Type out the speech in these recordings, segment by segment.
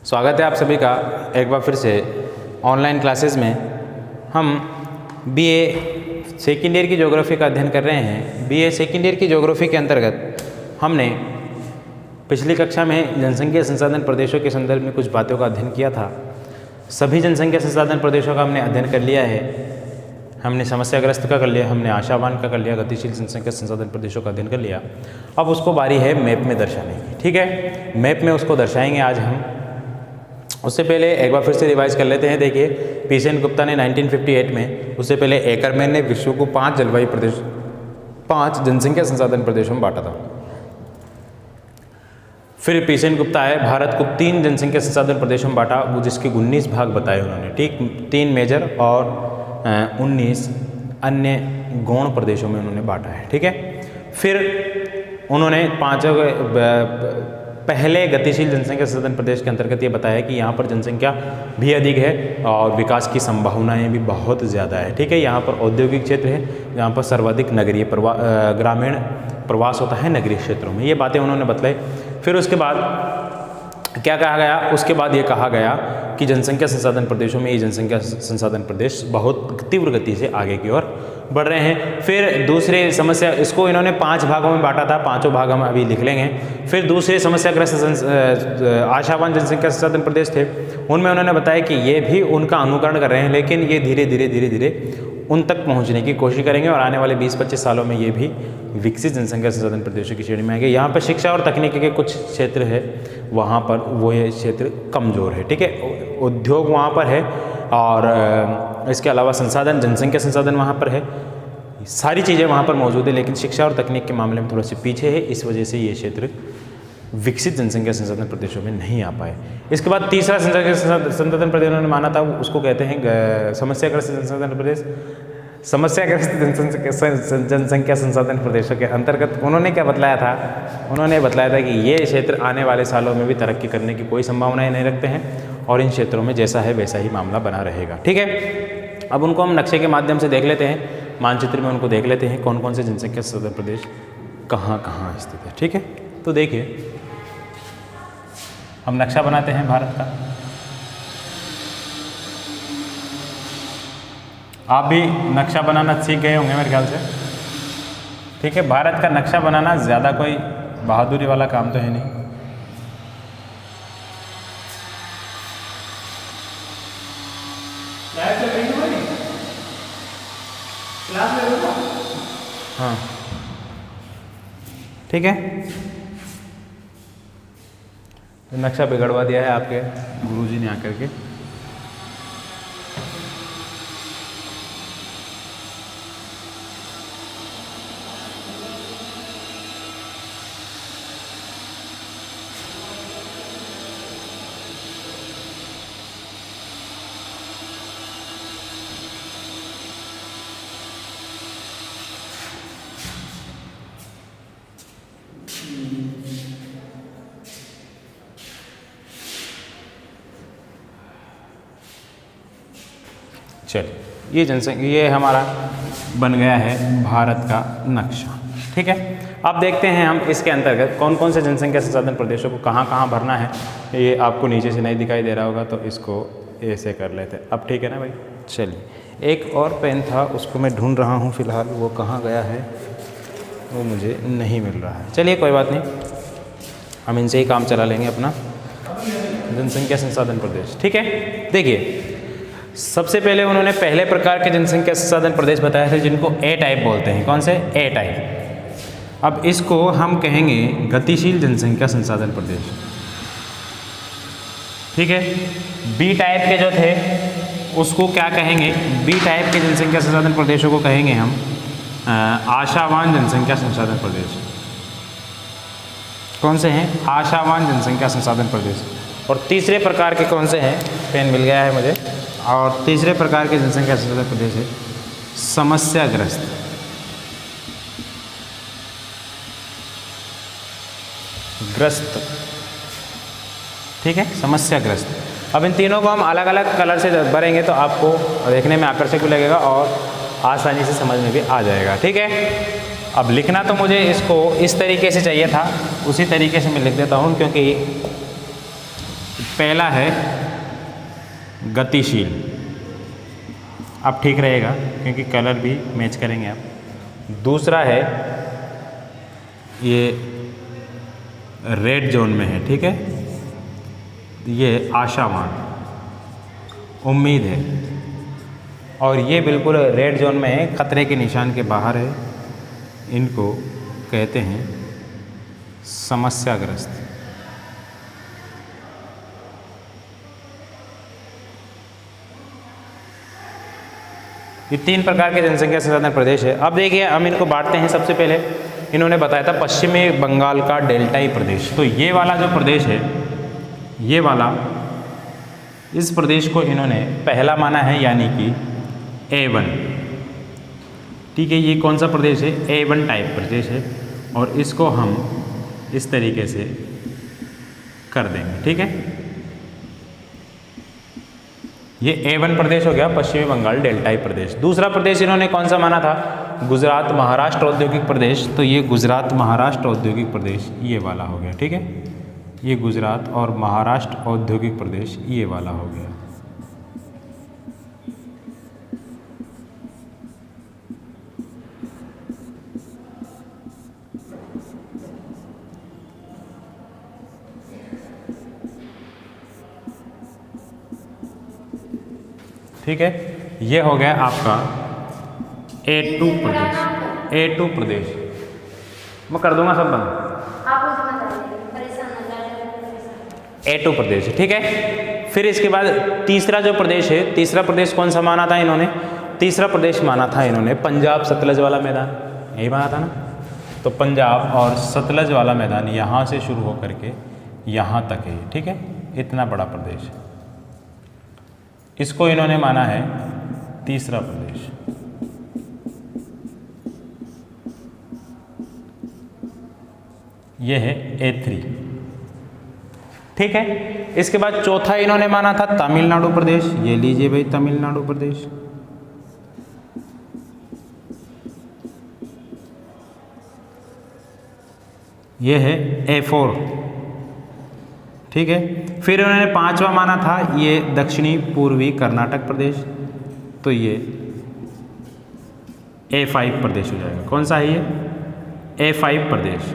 स्वागत है आप सभी का एक बार फिर से ऑनलाइन क्लासेस में। हम बीए सेकेंड ईयर की ज्योग्राफी का अध्ययन कर रहे हैं। बीए सेकेंड ईयर की ज्योग्राफी के अंतर्गत हमने पिछली कक्षा में जनसंख्या संसाधन प्रदेशों के संदर्भ में कुछ बातों का अध्ययन किया था। सभी जनसंख्या संसाधन प्रदेशों का हमने अध्ययन कर लिया है। हमने समस्याग्रस्त का कर लिया, हमने आशावान का कर लिया, गतिशील जनसंख्या संसाधन प्रदेशों का अध्ययन कर लिया। अब उसको बारी है मैप में दर्शाने की। ठीक है, मैप में उसको दर्शाएंगे आज हम। उससे पहले एक बार फिर से रिवाइज कर लेते हैं। देखिए, पी सेन गुप्ता ने 1958 में, उससे पहले एकरमैन ने विश्व को 5 जलवायु प्रदेश 5 जनसंख्या संसाधन प्रदेशों में बांटा था। फिर पी सेन गुप्ता है, भारत को 3 जनसंख्या संसाधन प्रदेशों में बांटा, वो जिसके 19 भाग बताए उन्होंने। ठीक, 3 मेजर और 19 अन्य गौण प्रदेशों में उन्होंने बांटा है। ठीक है, फिर उन्होंने पहले गतिशील जनसंख्या संसाधन प्रदेश के अंतर्गत ये बताया कि यहाँ पर जनसंख्या भी अधिक है और विकास की संभावनाएं भी बहुत ज़्यादा है। ठीक है, यहाँ पर औद्योगिक क्षेत्र है, यहाँ पर सर्वाधिक नगरीय ग्रामीण प्रवास होता है नगरीय क्षेत्रों में। ये बातें उन्होंने बतलाई। फिर उसके बाद क्या कहा गया? उसके बाद ये कहा गया कि जनसंख्या संसाधन प्रदेशों में ये जनसंख्या संसाधन प्रदेश बहुत तीव्र गति से आगे की ओर बढ़ रहे हैं। फिर दूसरे समस्या, इसको इन्होंने 5 भागों में बांटा था, 5 भाग हम अभी लिख लेंगे। फिर दूसरे समस्याग्रस्त आशावान जनसंख्या संसाधन प्रदेश थे, उनमें उन्होंने बताया कि ये भी उनका अनुकरण कर रहे हैं, लेकिन ये धीरे धीरे उन तक पहुंचने की कोशिश करेंगे और आने वाले 20-25 सालों में ये भी विकसित जनसंख्या संसाधन प्रदेशों की श्रेणी में आएंगे। यहाँ पर शिक्षा और तकनीकी के कुछ क्षेत्र है, वहाँ पर वो ये क्षेत्र कमज़ोर है। ठीक है, उद्योग वहाँ पर है और इसके अलावा संसाधन, जनसंख्या संसाधन वहाँ पर है, सारी चीज़ें वहाँ पर मौजूद है, लेकिन शिक्षा और तकनीक के मामले में थोड़ा सा पीछे है। इस वजह से ये क्षेत्र विकसित जनसंख्या संसाधन प्रदेशों में नहीं आ पाए। इसके बाद तीसरा संसाधन प्रदेश उन्होंने माना था, उसको कहते हैं समस्याग्रस्त संसाधन प्रदेश। समस्याग्रस्त जनसंख्या संसाधन प्रदेशों के अंतर्गत उन्होंने क्या बतलाया था? उन्होंने बताया था कि ये क्षेत्र आने वाले सालों में भी तरक्की करने की कोई संभावनाएं नहीं रखते हैं और इन क्षेत्रों में जैसा है वैसा ही मामला बना रहेगा। ठीक है, अब उनको हम नक्शे के माध्यम से देख लेते हैं, मानचित्र में उनको देख लेते हैं कौन कौन से जनसंख्या संसाधन प्रदेश कहाँ कहाँ स्थित है। ठीक है, तो देखिए, हम नक्शा बनाते हैं भारत का। आप भी नक्शा बनाना सीख गए होंगे मेरे ख्याल से। ठीक है, भारत का नक्शा बनाना ज़्यादा कोई बहादुरी वाला काम तो है नहीं। हाँ, ठीक है, नक्शा बिगड़वा दिया है आपके गुरुजी ने आकर के। चलिए, ये हमारा बन गया है भारत का नक्शा। ठीक है, अब देखते हैं हम इसके अंतर्गत कौन कौन से जनसंख्या संसाधन प्रदेशों को कहाँ कहाँ भरना है। ये आपको नीचे से नहीं दिखाई दे रहा होगा, तो इसको ऐसे कर लेते हैं। अब ठीक है ना भाई? चलिए, एक और पेन था, उसको मैं ढूंढ रहा हूँ फिलहाल, वो कहाँ गया है, वो मुझे नहीं मिल रहा है। चलिए, कोई बात नहीं, हम इनसे ही काम चला लेंगे अपना। जनसंख्या संसाधन प्रदेश, ठीक है। देखिए, सबसे पहले उन्होंने पहले प्रकार के जनसंख्या संसाधन प्रदेश बताए थे, जिनको ए टाइप बोलते हैं। कौन से? ए टाइप। अब इसको हम कहेंगे गतिशील जनसंख्या संसाधन प्रदेश। ठीक है, बी टाइप के जो थे उसको क्या कहेंगे? बी टाइप के जनसंख्या संसाधन प्रदेशों को कहेंगे हम आशावान जनसंख्या संसाधन प्रदेश। कौन से हैं? आशावान जनसंख्या संसाधन प्रदेश। और तीसरे प्रकार के कौन से हैं? पेन मिल गया है मुझे। और तीसरे प्रकार के जनसंख्या संसाधन प्रदेश है समस्याग्रस्त। ग्रस्त, ठीक है, समस्याग्रस्त। अब इन तीनों को हम अलग अलग कलर से भरेंगे तो आपको देखने में आकर्षक भी लगेगा और आसानी से समझ में भी आ जाएगा। ठीक है, अब लिखना तो मुझे इसको इस तरीके से चाहिए था, उसी तरीके से मैं लिख देता हूँ, क्योंकि पहला है गतिशील, अब ठीक रहेगा क्योंकि कलर भी मैच करेंगे आप। दूसरा है ये रेड जोन में है, ठीक है, ये आशावान, उम्मीद है, और ये बिल्कुल रेड जोन में है, खतरे के निशान के बाहर है, इनको कहते हैं समस्याग्रस्त। ये 3 प्रकार के जनसंख्या संसाधन प्रदेश है। अब देखिए हम इनको बांटते हैं। सबसे पहले इन्होंने बताया था पश्चिमी बंगाल का डेल्टाई प्रदेश, तो ये वाला जो प्रदेश है, ये वाला, इस प्रदेश को इन्होंने पहला माना है, यानी कि A1, ठीक है। ये कौन सा प्रदेश है? A1 टाइप प्रदेश है, और इसको हम इस तरीके से कर देंगे, ठीक है। ये A1 प्रदेश हो गया, पश्चिमी बंगाल डेल्टाई प्रदेश। दूसरा प्रदेश इन्होंने कौन सा माना था? गुजरात महाराष्ट्र औद्योगिक प्रदेश, तो ये गुजरात महाराष्ट्र औद्योगिक प्रदेश ये वाला हो गया, ठीक है। ये गुजरात और महाराष्ट्र औद्योगिक प्रदेश ये वाला हो गया। ठीक है, ये हो गया आपका A2 प्रदेश। A2 प्रदेश मैं कर दूंगा सब बंद। A2 प्रदेश, ठीक है। फिर इसके बाद तीसरा जो प्रदेश है, तीसरा प्रदेश कौन सा माना था इन्होंने? तीसरा प्रदेश माना था इन्होंने पंजाब सतलज वाला मैदान, यही माना था ना। तो पंजाब और सतलज वाला मैदान यहाँ से शुरू होकर के यहाँ तक है, ठीक है। इतना बड़ा प्रदेश है, इसको इन्होंने माना है तीसरा प्रदेश। यह है A3, ठीक है। इसके बाद चौथा इन्होंने माना था तमिलनाडु प्रदेश, ये लीजिए भाई तमिलनाडु प्रदेश। यह है A4, ठीक है। फिर उन्होंने पांचवा माना था ये दक्षिणी पूर्वी कर्नाटक प्रदेश, तो ये A5 प्रदेश हो जाएगा। कौन सा है ये? A5 प्रदेश,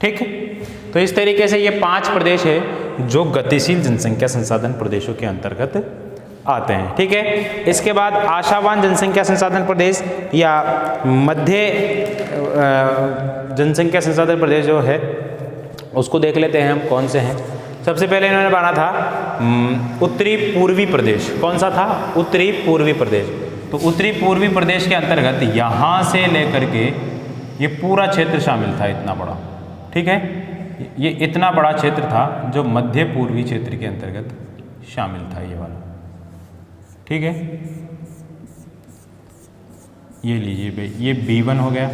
ठीक है। तो इस तरीके से ये 5 प्रदेश है जो गतिशील जनसंख्या संसाधन प्रदेशों के अंतर्गत आते हैं, ठीक है। इसके बाद आशावान जनसंख्या संसाधन प्रदेश या मध्य जनसंख्या संसाधन प्रदेश जो है उसको देख लेते हैं हम कौन से हैं। सबसे पहले इन्होंने माना था उत्तरी पूर्वी प्रदेश। कौन सा था? उत्तरी पूर्वी प्रदेश। तो उत्तरी पूर्वी प्रदेश के अंतर्गत यहाँ से लेकर के ये पूरा क्षेत्र शामिल था, इतना बड़ा, ठीक है। ये इतना बड़ा क्षेत्र था जो मध्य पूर्वी क्षेत्र के अंतर्गत शामिल था, ये वाला, ठीक है। ये लीजिए भाई, ये B1 हो गया।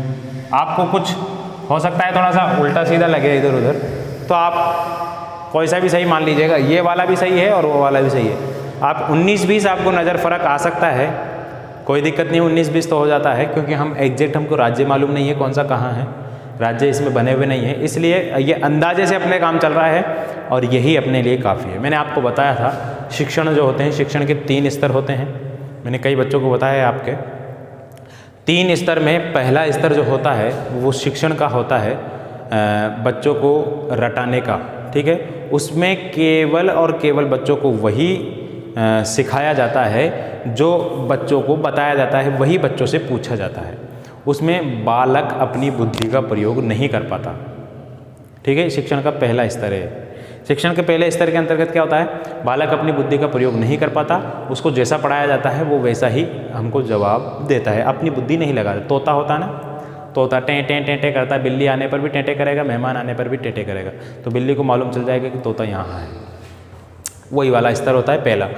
आपको कुछ हो सकता है थोड़ा सा उल्टा सीधा लगे इधर उधर, तो आप कोई सा भी सही मान लीजिएगा। ये वाला भी सही है और वो वाला भी सही है। आप 19-20 आपको नज़र फ़र्क आ सकता है, कोई दिक्कत नहीं, 19-20 तो हो जाता है, क्योंकि हम एग्जैक्ट हमको राज्य मालूम नहीं है कौन सा कहाँ है, राज्य इसमें बने हुए नहीं है, इसलिए ये अंदाजे से अपने काम चल रहा है और यही अपने लिए काफ़ी है। मैंने आपको बताया था शिक्षण जो होते हैं, शिक्षण के 3 स्तर होते हैं। मैंने कई बच्चों को बताया है आपके 3 स्तर में पहला स्तर जो होता है वो शिक्षण का होता है, बच्चों को रटाने का, ठीक है। उसमें केवल और केवल बच्चों को वही सिखाया जाता है जो बच्चों को बताया जाता है, वही बच्चों से पूछा जाता है। उसमें बालक अपनी बुद्धि का प्रयोग नहीं कर पाता, ठीक है। शिक्षण का पहला स्तर है। शिक्षण के पहले स्तर के अंतर्गत क्या होता है? बालक अपनी बुद्धि का प्रयोग नहीं कर पाता, उसको जैसा पढ़ाया जाता है वो वैसा ही हमको जवाब देता है, अपनी बुद्धि नहीं लगाता। तोता होता है ना, तोता टें टें टें टें करता है, बिल्ली आने पर भी टें टें करेगा, मेहमान आने पर भी टें टें करेगा, तो बिल्ली को मालूम चल जाएगा कि तोता यहाँ है। वही वाला स्तर होता है पहला।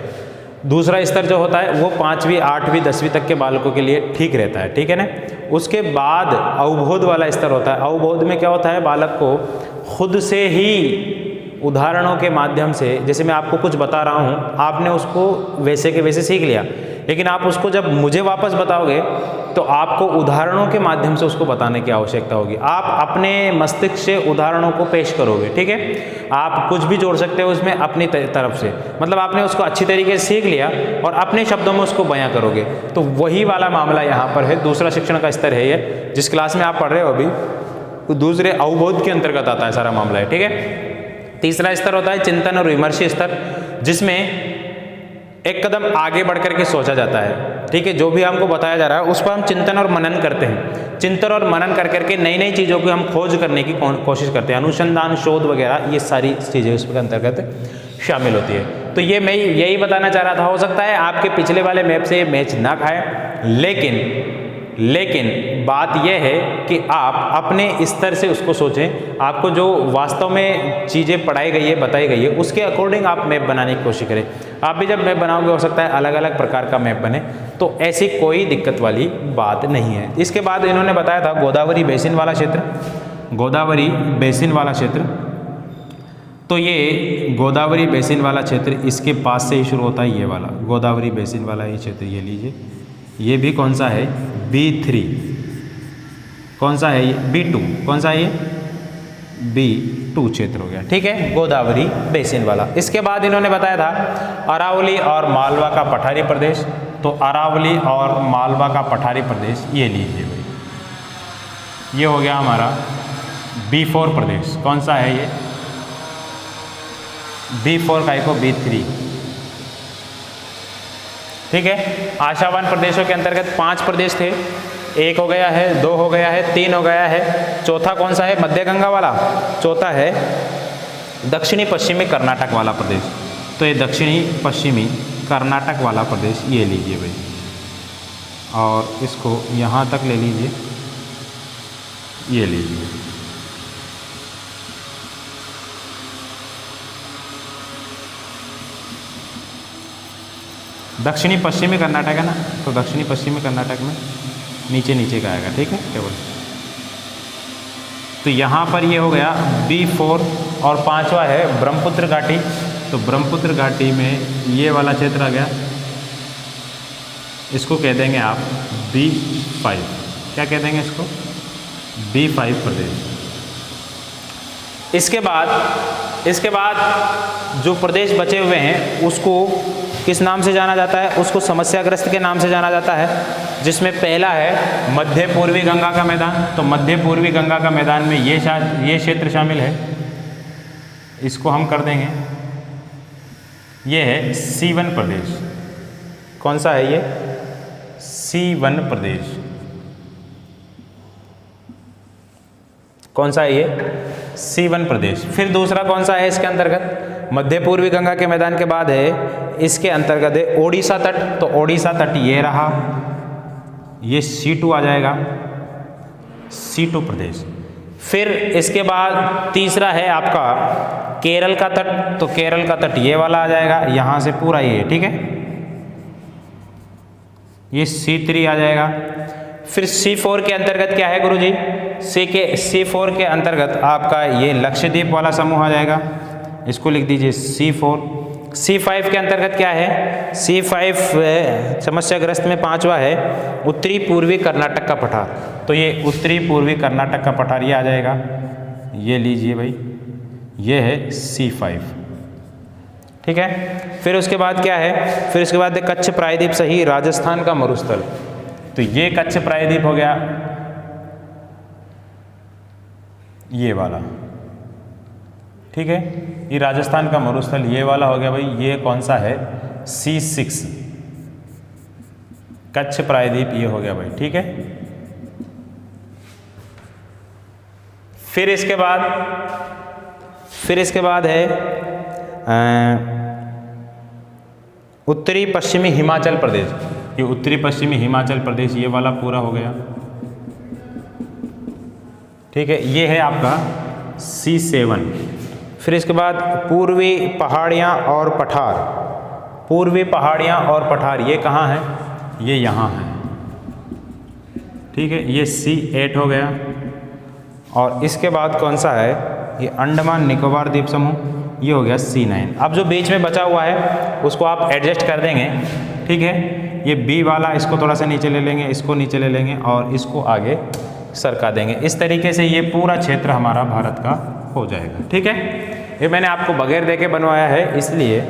दूसरा स्तर जो होता है वो 5वीं 8वीं 10वीं तक के बालकों के लिए ठीक रहता है, ठीक है ना। उसके बाद अवबोध वाला स्तर होता है। अवबोध में क्या होता है? बालक को खुद से ही उदाहरणों के माध्यम से, जैसे मैं आपको कुछ बता रहा हूँ, आपने उसको वैसे के वैसे सीख लिया, लेकिन आप उसको जब मुझे वापस बताओगे तो आपको उदाहरणों के माध्यम से उसको बताने की आवश्यकता होगी। आप अपने मस्तिष्क से उदाहरणों को पेश करोगे, ठीक है। आप कुछ भी जोड़ सकते हो उसमें अपनी तरफ से, मतलब आपने उसको अच्छी तरीके से सीख लिया और अपने शब्दों में उसको बयां करोगे। तो वही वाला मामला यहाँ पर है। दूसरा शिक्षण का स्तर है ये, जिस क्लास में आप पढ़ रहे हो अभी, तो दूसरे अवबोध के अंतर्गत आता है सारा मामला है, ठीक है। तीसरा स्तर होता है चिंतन और विमर्श स्तर, जिसमें एक कदम आगे बढ़ करके सोचा जाता है, ठीक है। जो भी हमको बताया जा रहा है उस पर हम चिंतन और मनन करते हैं। चिंतन और मनन कर करके नई नई चीज़ों को हम खोज करने की कोशिश करते हैं। अनुसंधान, शोध वगैरह, ये सारी चीज़ें उसके अंतर्गत शामिल होती है। तो ये मैं यही बताना चाह रहा था। हो सकता है आपके पिछले वाले मैप से ये मैच ना खाए, लेकिन बात यह है कि आप अपने स्तर से उसको सोचें। आपको जो वास्तव में चीज़ें पढ़ाई गई है, बताई गई है, उसके अकॉर्डिंग आप मैप बनाने की कोशिश करें। आप भी जब मैप बनाओगे, हो सकता है अलग अलग प्रकार का मैप बने, तो ऐसी कोई दिक्कत वाली बात नहीं है। इसके बाद इन्होंने बताया था गोदावरी बेसिन वाला क्षेत्र, गोदावरी बेसिन वाला क्षेत्र। तो ये गोदावरी बेसिन वाला क्षेत्र इसके पास से ही शुरू होता है, ये वाला गोदावरी बेसिन वाला ये क्षेत्र, ये लीजिए। ये भी कौन सा है? B3। कौन सा है ये? B2। कौन सा है ये? B2 क्षेत्र हो गया, ठीक है, गोदावरी बेसिन वाला। इसके बाद इन्होंने बताया था अरावली और मालवा का पठारी प्रदेश। तो अरावली और मालवा का पठारी प्रदेश ये लीजिए भाई, ये हो गया हमारा B4 प्रदेश। कौन सा है ये? B4 का को B3, ठीक है। आशावान प्रदेशों के अंतर्गत 5 प्रदेश थे, 1 हो गया है, 2 हो गया है, 3 हो गया है, चौथा कौन सा है? मध्य गंगा वाला। चौथा है दक्षिणी पश्चिमी कर्नाटक वाला प्रदेश। तो ये दक्षिणी पश्चिमी कर्नाटक वाला प्रदेश ये लीजिए भाई, और इसको यहाँ तक ले लीजिए, ये लीजिए। दक्षिणी पश्चिमी कर्नाटक है ना, तो दक्षिणी पश्चिमी कर्नाटक में नीचे नीचे का आएगा, ठीक है, टेबल। तो यहाँ पर ये हो गया B4, और 5वां है ब्रह्मपुत्र घाटी। तो ब्रह्मपुत्र घाटी में ये वाला क्षेत्र आ गया, इसको कह देंगे आप B5। क्या कह देंगे इसको? B5 प्रदेश। इसके बाद जो प्रदेश बचे हुए हैं उसको किस नाम से जाना जाता है? उसको समस्याग्रस्त के नाम से जाना जाता है, जिसमें पहला है मध्य पूर्वी गंगा का मैदान। तो मध्य पूर्वी गंगा का मैदान में ये क्षेत्र शामिल है, इसको हम कर देंगे, ये है C1 प्रदेश। कौन सा है ये? C1 प्रदेश। कौन सा है ये? C1 प्रदेश। फिर दूसरा कौन सा है इसके अंतर्गत? मध्य पूर्वी गंगा के मैदान के बाद है, इसके अंतर्गत है ओडिशा तट। तो ओडिशा तट ये रहा, ये C2 आ जाएगा, C2 प्रदेश। फिर इसके बाद तीसरा है आपका केरल का तट। तो केरल का तट ये वाला आ जाएगा, यहाँ से पूरा ये, ठीक है, ये C3 आ जाएगा। फिर C4 के अंतर्गत क्या है गुरुजी? C4 के अंतर्गत आपका ये लक्षद्वीप वाला समूह आ जाएगा, इसको लिख दीजिए C4। C5 के अंतर्गत क्या है? C5 समस्याग्रस्त में 5वां है उत्तरी पूर्वी कर्नाटक का पठार। तो ये उत्तरी पूर्वी कर्नाटक का पठार ये आ जाएगा, ये लीजिए भाई, ये है C5, ठीक है। फिर उसके बाद क्या है? फिर उसके बाद कच्छ प्रायद्वीप सही राजस्थान का मरुस्थल। तो ये कच्छ प्रायद्वीप हो गया, ये वाला, ठीक है, ये राजस्थान का मरुस्थल ये वाला हो गया भाई। ये कौन सा है? C6 कच्छ प्रायद्वीप ये हो गया भाई, ठीक है। फिर इसके बाद है उत्तरी पश्चिमी हिमाचल प्रदेश। ये उत्तरी पश्चिमी हिमाचल प्रदेश ये वाला पूरा हो गया, ठीक है, ये है आपका C7। फिर इसके बाद पूर्वी पहाड़ियाँ और पठार। पूर्वी पहाड़ियाँ और पठार ये कहाँ है? ये यहाँ है, ठीक है, ये C8 हो गया। और इसके बाद कौन सा है? ये अंडमान निकोबार द्वीप समूह। ये हो गया C9। अब जो बीच में बचा हुआ है उसको आप एडजस्ट कर देंगे, ठीक है। ये B वाला इसको थोड़ा सा नीचे ले लेंगे, इसको नीचे ले लेंगे और इसको आगे सरका देंगे। इस तरीके से ये पूरा क्षेत्र हमारा भारत का हो जाएगा, ठीक है। ये मैंने आपको बगैर देखे बनवाया है, इसलिए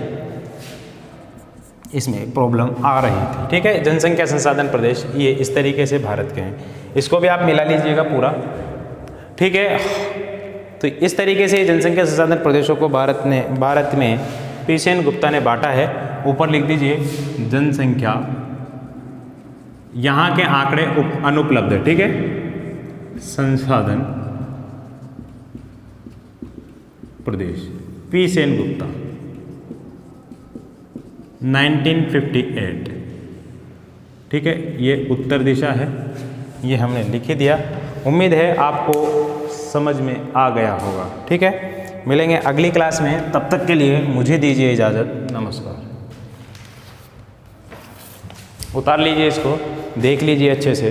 इसमें प्रॉब्लम आ रही थी, ठीक है। जनसंख्या संसाधन प्रदेश ये इस तरीके से भारत के हैं, इसको भी आप मिला लीजिएगा पूरा, ठीक है। तो इस तरीके से जनसंख्या संसाधन प्रदेशों को भारत में पी.सेन गुप्ता ने बांटा है। ऊपर लिख दीजिए जनसंख्या, यहाँ के आंकड़े अनुपलब्ध है, ठीक है। संसाधन प्रदेश पी.सेन गुप्ता 1958, ठीक है। ये उत्तर दिशा है, ये हमने लिख ही दिया। उम्मीद है आपको समझ में आ गया होगा, ठीक है। मिलेंगे अगली क्लास में, तब तक के लिए मुझे दीजिए इजाज़त, नमस्कार। उतार लीजिए इसको, देख लीजिए अच्छे से।